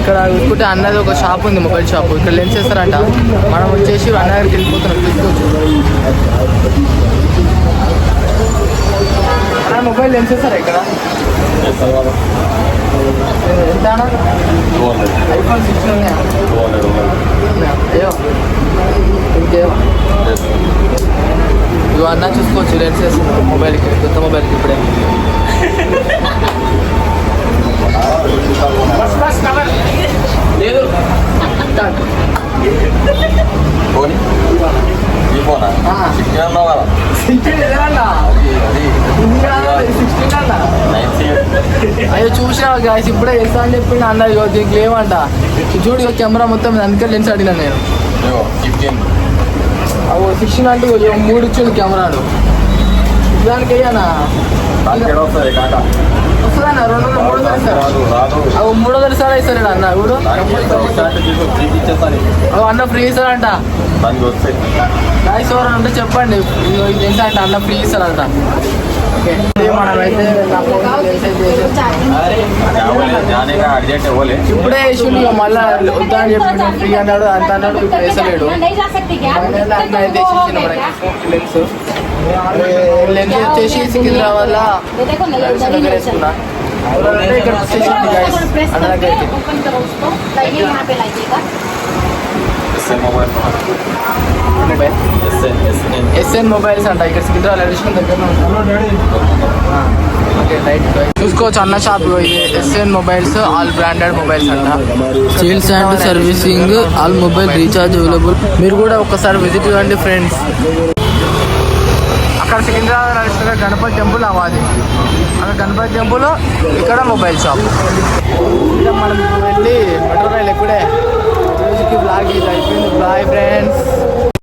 ఇక్కడ చూసుకుంటే అన్నది ఒక షాప్ ఉంది, మొబైల్ షాప్. ఇక్కడ లెన్స్ వేస్తారంట. మనం వచ్చేసి అన్న దగ్గరికి వెళ్ళిపోతున్నాం. తీసుకోవచ్చు అన్న, మొబైల్ లెన్స్ వేస్తారా ఇక్కడ? ఎంత ఐఫోన్ 16 ఉన్నాయా? ఇంకేమో ఇవి అన్న చూసుకోవచ్చు. లెన్స్ వేస్తున్నాం మొబైల్కి, కొత్త మొబైల్కి ఇప్పుడే. లేదు అయ్యో చూసినా గాయస్, ఇప్పుడే వేస్తా అని చెప్పి అన్న. దీనికి లేవంట. చూడు కెమెరా మొత్తం, అందుకే లెన్స్ అడిగినా నేను. 16 అంటే 3 ఇచ్చింది కెమెరాలు. దానికి అయ్యానా వస్తుందన్న 200 300 సార్ ఇస్తాడు అన్న. ఇప్పుడు అన్న ఫ్రీ ఇస్తాడంట. గాయస్ ఎవరు అంటే చెప్పండి ఎంత అంటే అన్న ఫ్రీ ఇస్తాడంట. మనమైతే ఇప్పుడే వేసిండు, మళ్ళీ వద్దా అని చెప్పి ఫ్రీ అన్నాడు. అంత అన్నాడు, ఇప్పుడు వేసలేడు. లెన్స్ వచ్చేసి సికింద్రాబాద్ దగ్గర వేసుకున్నా. ఇక్కడ వచ్చేసింది గాయస్ అన్న దగ్గరికి. ఎస్ఎన్ మొబైల్స్ అంట. ఇక్కడ సికింద్రాబాద్ ఎడిషన్ దగ్గర చూసుకోవచ్చు అన్న shop. SN mobiles, all branded mobiles అంట. Sales and servicing, all mobile recharge available. మీరు కూడా ఒకసారి విజిట్ ఇవ్వండి ఫ్రెండ్స్. అక్కడ సికింద్రాబాద్ నడుస్తున్న గణపతి టెంపుల్ అవాది. అక్కడ గణపతి టెంపుల్, ఇక్కడ మొబైల్ షాప్. ఇంకా మనం వెళ్ళి మెట్రో రైలు ఎక్కడే రోజుకి బ్లాగ్ ఇది అయిపోయింది. Bye friends.